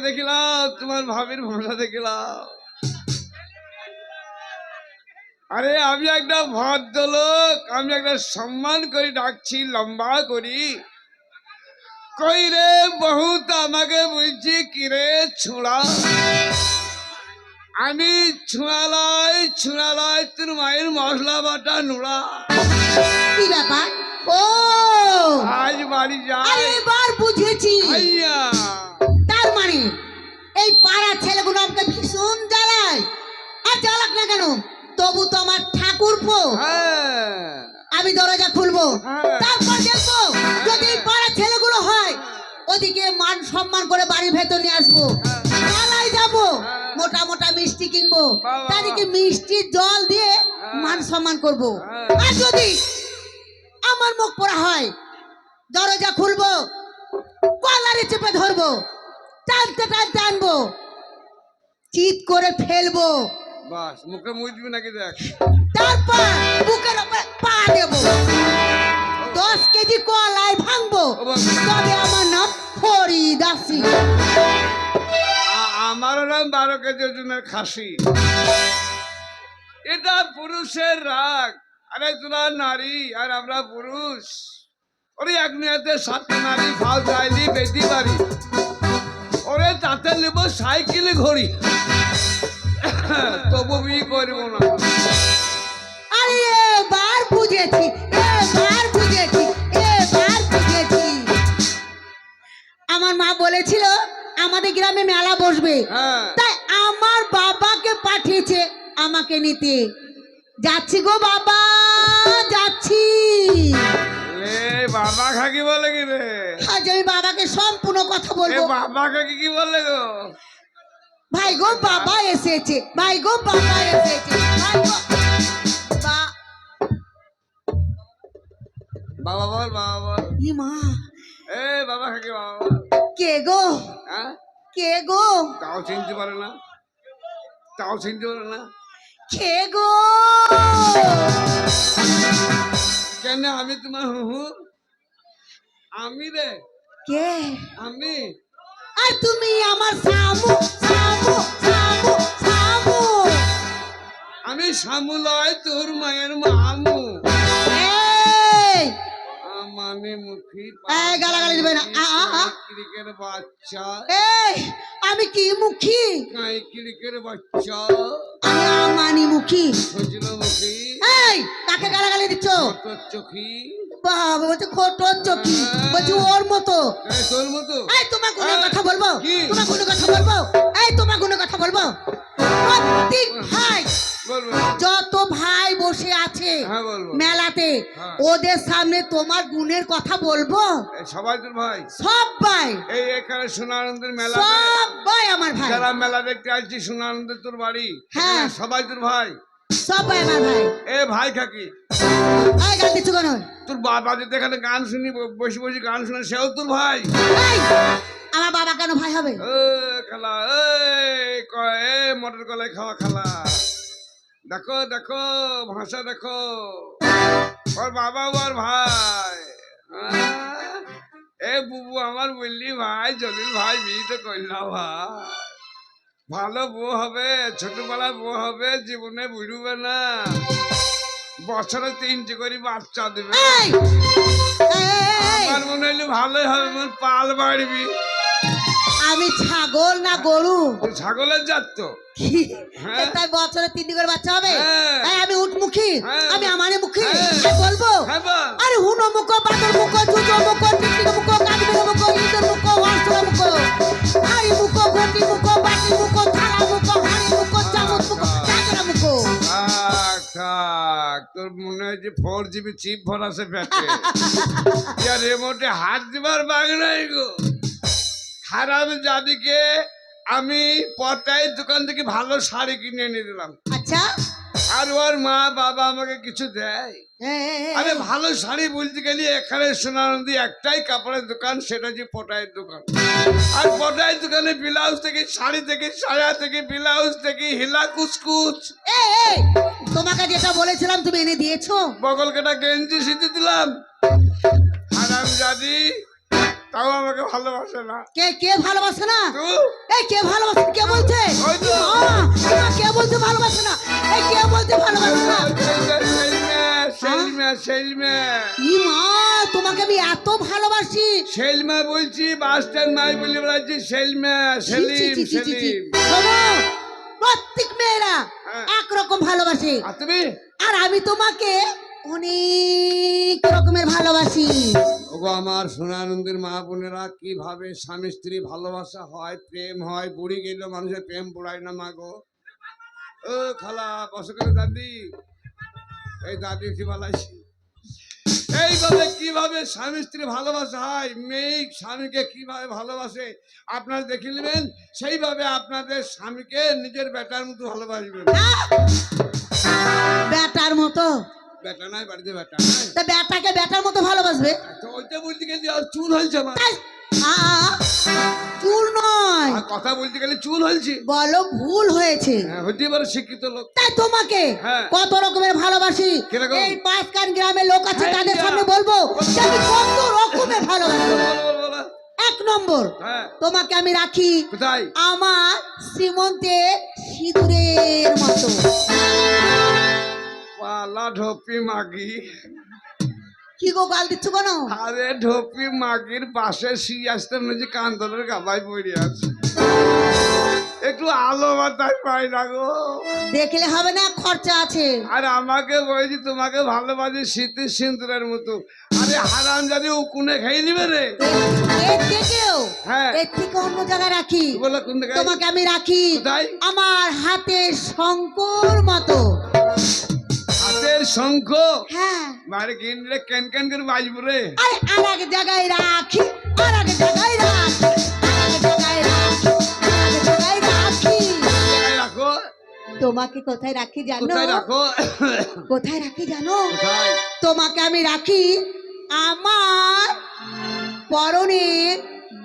দেখিলাম, তোমার ভাবির ভাষা দেখিলাম। আরে আমি একটা ভদ্রলোক, আমি একটা সম্মান করে ডাকছি, লম্বা করি। কই রে বহুত আমাকে বলছি কিরে ছোঁড়া। আমি ছুঁড়ালাই তোর মায়ের মশলা বাটা নোড়া। কি ব্যাপার? ও আজ বাড়ি যাই। আরে এবার বুঝেছি। আইয়া তার মানে এই পাড়ার ছেলেগুলো আমাকে ভীষণ জ্বালায়। আর জ্বালাক না কেন, তবু তো আমার ঠাকুরপো। হ্যাঁ আমি দরজা খুলবো, হ্যাঁ। তারপর দেখবো যদি এই পাড়ার ছেলেগুলো হয়, ওদিকে মান সম্মান করে বাড়ির ভেতর নিয়ে আসবো। মেলায় যাবো, মোটা মোটা মিষ্টি কিনবো, বাবা। তাদেরকে মিষ্টির জল দিয়ে মান সম্মান করবো। আর যদি আমার মুখ পড়া হয়, দরজা খুলবো, কলারে চেপে ধরবো, টানতে টানতে আনবো, চিৎ করে ফেলবো, বাস মুখে মুজবি নাকি দেখ। তারপর বুকের উপরে পা দেবো, 10 কেজি কলাই ভাঙবো, তবে আমার নাম ফরিদাসী। আমারও নাম 12 কেজি ওজনের খাসি। এটা পুরুষের রাগ। আরে তোরা নারী আর আমরা পুরুষ। ওরে এক নিয়াতে 7টা নারী ফাল যাইলি বেটি বাড়ি। ওরে তাতে নেব সাইকেলে ঘড়ি, তবু বিয়ে করব না। আরে এবার বুঝেছি, এবার বুঝেছি, এবার বুঝেছি। আমার মা বলেছিল আমাদের গ্রামে মেলা বসবে, হ্যাঁ তাই আমার বাবাকে পাঠিয়েছে আমাকে নিতে। যাচ্ছি গো বাবা, যাচ্ছি। এ বাবা খাকি বলে কি রে? আজ আমি বাবাকে সম্পূর্ণ কথা এ বলবো। বাবা খাকি কি বলে গো? ভাই গো বাবা এসেছে, ভাই গো বাবা এসেছে, ভাই গো বাবা বল, বাবা বল। ই মা, এ বাবা খাকি বাবা বল। কে গো, হ্যাঁ কে গো, তাও চিনতে পারে না, তাও চিনতে পারে না। কে গো? কেন আমি তোমার হুহু? আমি রে, কে? আমি। আর তুমি আমার শামু, শামু, শামু, শামু। আমি শামু লয়, তোর মায়ের মামু। এই মানে মুখী এই গালাগালি দিবে না। ক্রিকের বাচ্চা, এই আমি কি মুখী? কাই ক্রিকের বাচ্চা, আমি আমানি মুখী। সজল মুখী, এই কাকে গালাগালি দিচ্ছ? তোর চোখী। বাবা বলছে খোটর চকি, বলছি ওর মতো। তোর মতো। এই তোমার কোনো কথা বলবো, কি? তোমার কোনো কথা বলবো, এই তোমার কোনো কথা বলবো। প্রত্যেক ভাই, বলবো। যত ভাই বসে আছে হ্যাঁ বলবো। মেলাতে, হ্যাঁ। ওদের সামনে তোমার গুণের কথা বলবো? এই সবাই তোর ভাই। সবাই, এই এখানে সোনানন্দের মেলা, সবাই আমার ভাই, যারা মেলা দেখতে আসছি সোনানন্দের তোর বাড়ি, হ্যাঁ। এখানে সবাই তোর ভাই। সবাই আমার ভাই। এ ভাই কাকি, এই গান দিচ্ছ কেন? তোর বাবা যদি এখানে গান শুনি, বসে বসে গান শুনে, সেও তোর ভাই। এই আমার বাবা কেন ভাই হবে? এ খালা, এ মটর কলাই খাওয়া খালা, দেখো দেখো ভাষা দেখো, ওর বাবা ওর ভাই। এ বুবু আমার বললি ভাই, জলিল ভাই বিয়ে করলা ভাই, ভালো বউ হবে, ছোটবেলায় বউ হবে, জীবনে বুড়বে না, বছরে 3টে করে বাচ্চা দেবে। এই এই, আমার মনে হইলে ভালোই হবে, আমার পাল বাড়বি। আমি ছাগল না গরু? তুই ছাগলের জাত তো। হ্যাঁ। তাই বছরে 3টি করে বাচ্চা হবে? হ্যাঁ। এই আমি উটমুখী, হ্যাঁ। আমি আমারে মুখী, হ্যাঁ। আমি বলবো? হ্যাঁ বল। আরে হুনো মুখ, বাদর মুখ, জুজো মুখ, টিকটিক মুখ, কাকবির মুখ, ইঁদুর মুখ, ওয়াসরা মুখ, হাড়ি মুখ, ঘটি মুখ, বাটি মুখ, থালা মুখ, হাড়ি মুখ, চামচ মুখ, চাকরা মুখ। থাক থাক, তোর মনে হয় যে 4GB চিপ ভরা আছে পেটে। ইয়ার রিমোটে হাত দিবার বাগ নাই গো। হারাম জাদিকে আমি পটাই দোকান থেকে ভালো শাড়ি কিনে এনে দিলাম, আচ্ছা, আর ওর মা বাবা আমাকে কিছু দেয়। আরে ভালো শাড়ি বলতে গেলে এখানে সোনানন্দী একটাই কাপড়ের দোকান, সেটা যে পটাইয়ের দোকান। আর পটাইয়ের দোকানে ব্লাউজ থেকে, শাড়ি থেকে, সায়া থেকে, ব্লাউজ থেকে, হিলা কুচকুচ। এই তোমাকে যেটা বলেছিলাম তুমি এনে দিয়েছো? বগল কাটা গেঞ্জি সিঁথে দিলাম। হারাম জাদি তাও আমাকে ভালোবাসে না। কে কে ভালোবাসে না? তুই এই কে ভালোবাসে? কে বলছে? ওই তো। কে বলছে ভালোবাসে না? এই কে বলছে ভালোবাসে না? ই মা, তোমাকে আমি এত ভালোবাসি। সেলমা বলছি, বাসটার মাই বলে বেড়াচ্ছি সেলমা, ছি, ছি, ছি, ছি, ছি, ছি। সেলিম। শোনো, প্রত্যেক মেয়েরা হ্যাঁ। একরকম ভালোবাসে, আর তুমি? আর আমি তোমাকে অনেক রকমের ভালোবাসি। ওগো আমার সোনানন্দের মা বোনেরা, কিভাবে স্বামী স্ত্রী ভালোবাসা হয়, প্রেম হয়। বুড়ি গেলেও মানুষের প্রেম পড়ায় না মা গো। ও খালা বসে করে দাদি, এই দাদি শিবালাইছি। এইভাবে কিভাবে স্বামী স্ত্রী ভালোবাসা হয়, মেয়ে স্বামীকে কিভাবে ভালোবাসে আপনারা দেখে নেবেন। সেইভাবে আপনাদের স্বামীকে নিজের বেটার মতো ভালোবাসবেন। বেটার মতো? বেটা নাই বাড়িতে, বেটা নাই। তা বেটাকে বেটার মতো ভালোবাসবে? তো ওইটা বলতে গেলে আর চুল হয়েছে আমার। তাই? চুল নয়, আর কথা বলতে গেলে চুল হয়েছে। বলো ভুল হয়েছে। হ্যাঁ, হতে পারে শিক্ষিত লোক। তাই তোমাকে হ্যাঁ। কত রকমের ভালোবাসি, কিরকম? এই পাঁচকান গ্রামের লোক আছে হ্যাঁ, তাদের দিয়া। সামনে বলবো যে আমি কত রকমের ভালোবাসি। বলো। এক নম্বর, হ্যাঁ। তোমাকে আমি রাখি কোথায়? আমার শ্রীমন্তে সিঁদুরের মতো। পালা ঢোপি মাগি। কি গো গাল দিচ্ছ কেন? আরে ঢোপি মাগির পাশে সিরিয়াসটা নিজে কান্দনের গাবায় পড়ে আছে, একটু আলো বাতাস পাই না গো। দেখলে হবে না, খরচা আছে। আর আমাকে বলেছি তোমাকে ভালোবাসি শীতের সিন্দুরের মতো। আরে হারাম যদি উকুনে খেয়ে নিবে রে। এর থেকেও, হ্যাঁ। এর থেকে অন্য জায়গায় রাখি। বলো কোন জায়গায়? তোমাকে আমি রাখি কোথায়? আমার হাতের শঙ্কর মতো। হাতের শঙ্খ? হ্যাঁ। বাড়ি কিনলে ক্যান ক্যান করে বাজবো রে। আরে আর এক জায়গায় রাখি, আর এক জায়গায় রাখি, আর এক জায়গায় রাখি, আর এক জায়গায় রাখি। কোথায় রাখো? তোমাকে কোথায় রাখি জানো? কোথায় রাখো? কোথায় রাখি জানো? কোথায়? তোমাকে আমি রাখি আমার পরনের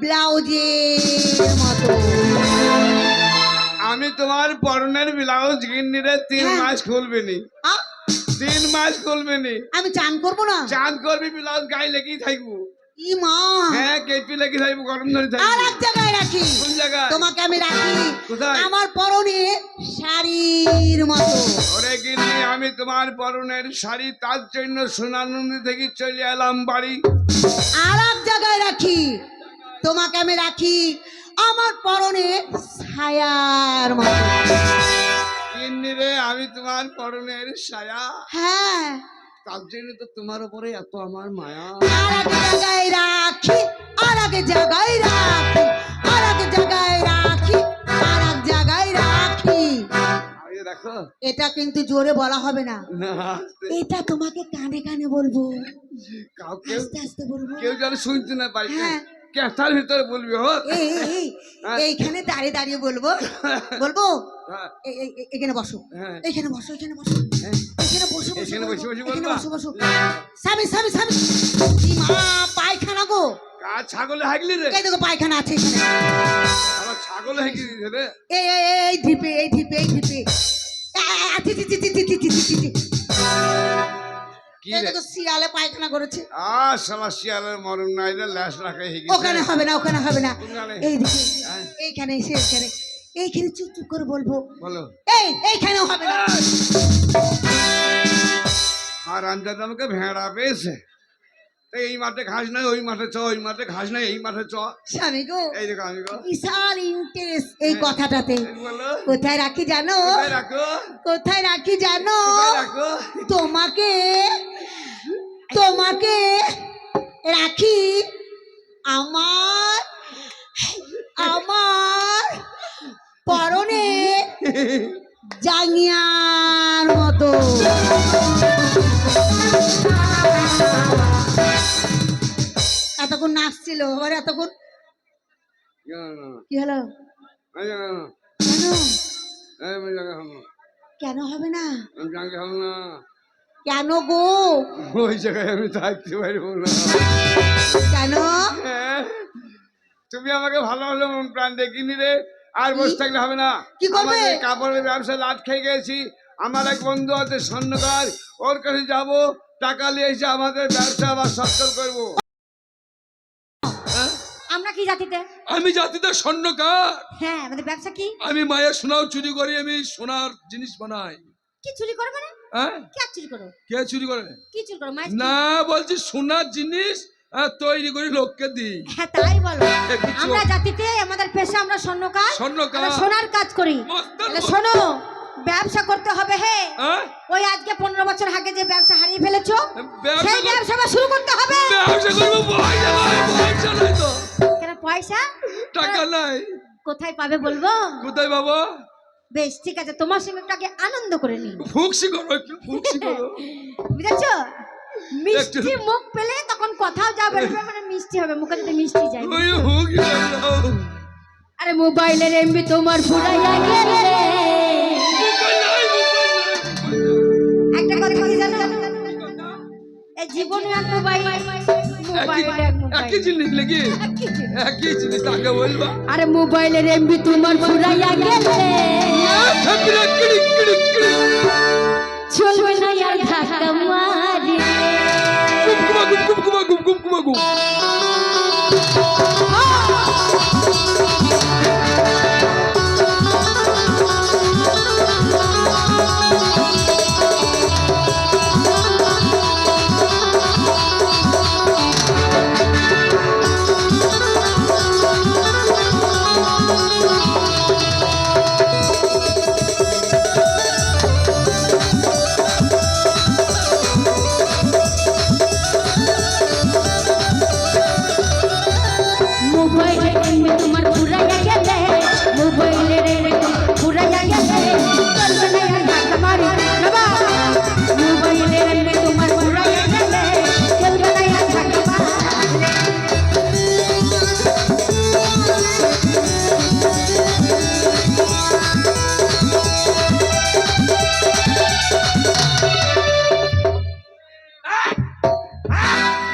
ব্লাউজের মতো। আমি তোমার পরনের ব্লাউজ কিনি রে, 3 হ্যাঁ। মাস খুলবে নি। আ? 3 মাস খুলবে নি। আমি চান করবো না? চাঁদ করবি, ব্লাউজ গায়ে লেগেই থাকবো। ই মা, হ্যাঁ, কেপি লেগে থাকবো, গরম ধরে আর থাকবো। এক জায়গায় রাখি। কোন জায়গায়? তোমাকে আমি রাখি কোথায়? আমার পরনে শাড়ির মতো। ওরে গিন্নি, আমি তোমার পরনের শাড়ি, তার জন্য সোনানন্দি থেকে চলে এলাম বাড়ি। আর এক জায়গায় রাখি, তোমাকে আমি রাখি আমার পরনে ছায়ার মতো। গিন্নি রে, আমি তোমার পরনের সায়া, হ্যাঁ। তার জন্য তো তোমার উপরে এত আমার মায়া। আর এক জায়গায় রাখি, আর এক জায়গায় রাখি, আর এক জায়গায় রাখি, আর এক জায়গায় রাখি। আরে দেখো এটা কিন্তু জোরে বলা হবে না, না, আস্তে। এটা তোমাকে কানে কানে বলবো, কাউকে আস্তে আস্তে বলবো। কেউ যেন শুনতে না পাই। হ্যাঁ। ক্যাথার ভিতরে বলবি হোক। এই এই, এই, হ্যাঁ। এইখানে দাঁড়িয়ে দাঁড়িয়ে বলবো, বলবো হ্যাঁ, এখানে বসো, হ্যাঁ। এখানে বসো, এখানে বসো, হ্যাঁ। এখানে বসো, এখানে বসে বসে এখানে বলবা? বসো, বসো। স্বামী স্বামী স্বামী, ই মা, পায়খানা গো। কার ছাগলে হাগলি রে? এই দেখো পায়খানা আছে এখানে। আমার ছাগলে হাগলি দিছে রে। এই এই এই, এই ঢিপে, এই ঢিপে, এই ঢিপে। ছি, ছি, ছি, ছি, ছি, ছি, ছি, ছি, ছি। কি এই রে? দেখো শিয়ালে পায়খানা করেছে। শালা শিয়ালের মরণ নাই রে, ল্যাস রাখে হেগে। ওখানে হবে না, ওখানে হবে না, কোনখানে? এইদিকে, হ্যাঁ। এইখানে এসে, এইখানে, এইখানে চুপ চুপ করে বলবো। বলো। এইখানেও হবে না। আর আমজাদ আমাকে ভেড়া পেয়েছে। তো এই মাঠে ঘাস নাই, ওই মাঠে চ, ওই মাঠে ঘাস নাই, এই মাঠে চ। স্বামী গো, এই দেখো আমি গো। বিশাল ইন্টারেস্ট এই কথাটাতে। এই বলো। কোথায় রাখি জানো? কোথায় রাখো? কোথায় রাখি জানো? কোথায় রাখো? তোমাকে, তোমাকে রাখি আমার, আমার পরনে জাঙ্গিয়ার মতো। এতক্ষণ নাচছিল, আবার এতক্ষণ কি হলো? কেন? কেন হবে না? কেন গো? ওই জায়গায় আমি থাকতে পারবো না। কেন? হ্যাঁ, তুমি আমাকে ভালোভাবে মন প্রাণ দেখিনি রে। আর বসে থাকলে হবে না। কি করবে? আমাদের কাপড়ের ব্যবসা লাট খেয়ে গেছি। আমার এক বন্ধু আছে স্বর্ণকার, ওর কাছে যাবো, টাকা নিয়ে এসে আমাদের ব্যবসা আবার সচ্ছল করবো। হ্যাঁ? আমরা কি জাতিতে? আমি জাতিতে স্বর্ণকার। হ্যাঁ, আমাদের ব্যবসা কি? আমি মায়ের সোনাও চুরি করি, আমি সোনার জিনিস বানাই। কি চুরি করো মানে? হ্যাঁ, কে চুরি করো? কে চুরি করে? কি চুরি করো মায়ের? না, বলছি সোনার জিনিস তৈরি করে লোককে দিই। হ্যাঁ, তাই বলো। কিছু- আমরা জাতিতে আমাদের পেশা, আমরা স্বর্ণকার, স্বর্ণকার। আমরা সোনার কাজ করি। মস্তান তাহলে শোনো, ব্যবসা করতে হবে। হে, হ্যাঁ? ওই আজকে 15 বছর আগে যে ব্যবসা হারিয়ে ফেলেছো, ব্যবসা সেই কর- ব্যবসা আবার শুরু করতে হবে। ব্যবসা করবো, পয়সা নাই, পয়সা নাই তো। কেন পয়সা? টাকা নাই। কোথায় পাবে বলবো? কোথায় বাবা? বেশ, ঠিক আছে, তোমার সঙ্গে একটু আগে আনন্দ করে নি। ফুকসি করো, একটু ফুকসি করো। বুঝেছো? মিষ্টি মুখ পেলে তখন কথাও যা বলবে মানে মিষ্টি হবে, মুখে যদি মিষ্টি যায়। ওই ফুকসি করো। আরে মোবাইলের এমবি তোমার ফুরাইয়া গেলে। মোবাইল নাই, মোবাইল নাই, মোবাইল নাই। একটা কথা কি জানো? এই জীবনে এক মোবাইল, মোবাইল এক মোবাইল। একই জিনিস নাকি? একই জিনিস, তাকে বলবা। আরে মোবাইলের এমবি তোমার ফুরাইয়া গেলে থাকবিরা, কিড়িক, কিড়িক, কিড়িক। চলবে না আর ধাক্কা মারি। গুমগুমা, গুমগুমা, গুমগুমা, গুম। মোবাইলের এমবি তোমার ফুরাইয়া গেলে, মোবাইলের এমবি তোমার ফুরাইয়া গেলে চলবে না আর ধাক্কা মারি। বাবা, মোবাইলের এমবি তোমার ফুরাইয়া গেলে চলবে না আর ধাক্কা মারি।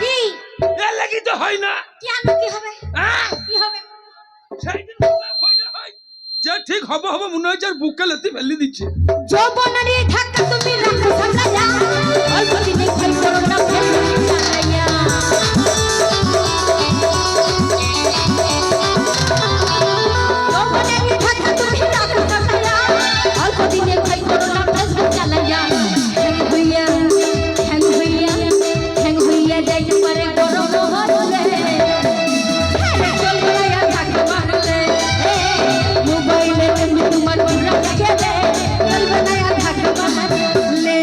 কি? এর লাগি তো হয় না। কেন কি হবে? কি হবে? সেইদিন বললাম, হয় না, হয়। যে ঠিক হবে হবে মনে হচ্ছে আর বুকে লেতে ফেলে দিচ্ছে। যৌবনারি ধাক্কা তুমি রাখো সামলাইয়া, অল্প দিনে ক্ষয় করো না ফেসবুক চালাইয়া। যৌবনারি ধাক্কা তুমি রাখো সামলাইয়া, অল্প দিনে ক্ষয় করো না ফেসবুক চালাইয়া। হ্যাং হইয়া যাইতে পারে গরম হলে, চলবে না আর ধাক্কা মারলে। মোবাইলে তোমার ফুরাইয়া গেলে চলবে না আর ধাক্কা মারলে।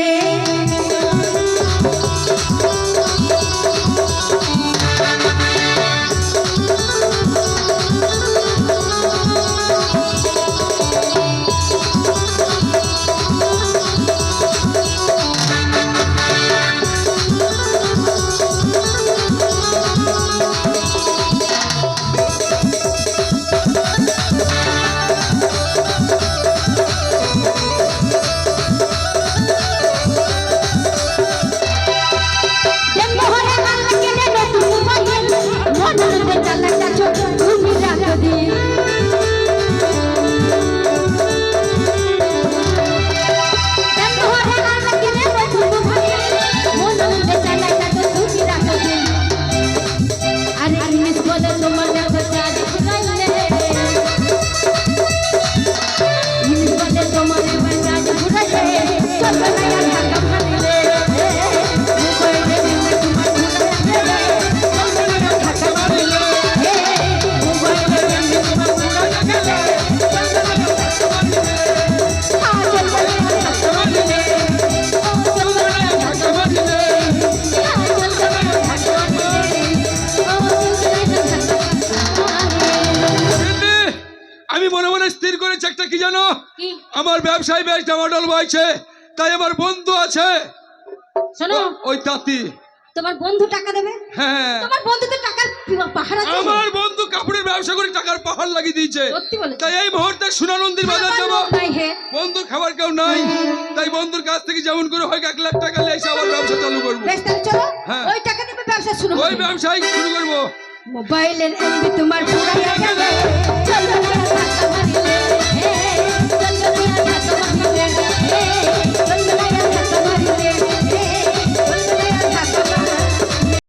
জন্মহরে আল্লাহ কেনে নতুন মোবাইল, মনরতে চালাটা ছোট তুমি রাখো দি। জন্মহরে আল্লাহ কেনে নতুন মোবাইল, মনরতে চালাটা ছোট তুমি রাখো দি। আরে ইংলিশ বলে তোমার দেখো চাঁদ ফুরাইলে, ইংলিশ বলে তোমার এবার চাঁদ ফুরাইলে চলবে না আর ঢাকা মারিলে। মোবাইলে দিলে তোমার ফুরাইয়া গেলে চলবে না আর ঢাকা মারিলে। মোবাইলে দিলে তোমার ফুরাইয়া গেলে চলবে না আর ঢাকা মারিলে। চলবে না আর ঢাকা মারিলে। চলবে না আর ঢাকা মারিলে। চলবে না আর ঢাকা মারিলে। চলবে না আর ঢাকা মারিলে। আমি মনে মনে স্থির করেছি একটা, কি জানো? কি? আমার ব্যবসায় বেশ ডামাডোল বইছে, তাই আমার বন্ধু আছে শোনো, ওই তাঁতি। তোমার বন্ধু টাকা দেবে? হ্যাঁ, তোমার বন্ধু তো টাকার পাহাড় আছে। আমার বন্ধু কাপড়ের ব্যবসা করে টাকার পাহাড় লাগিয়ে দিয়েছে। সত্যি বলেছো? তাই এই মুহূর্তে সোনানন্দীর বাজার যাবো। নাই হে। বন্ধুর খাবার কেউ নাই, তাই বন্ধুর কাছ থেকে যেমন করে হয় 1 লাখ টাকা নিয়ে এসে আবার ব্যবসা চালু করবো। বেশ, তাহলে চলো, হ্যাঁ। ওই টাকা দিয়ে ব্যবসা শুরু ওই করো। ব্যবসায় শুরু করবো। মোবাইলের এমবি তোমার ফুরাইয়া গেলে চলবে না আর ধাক্কা মারিলে। চলবে না আর ধাক্কা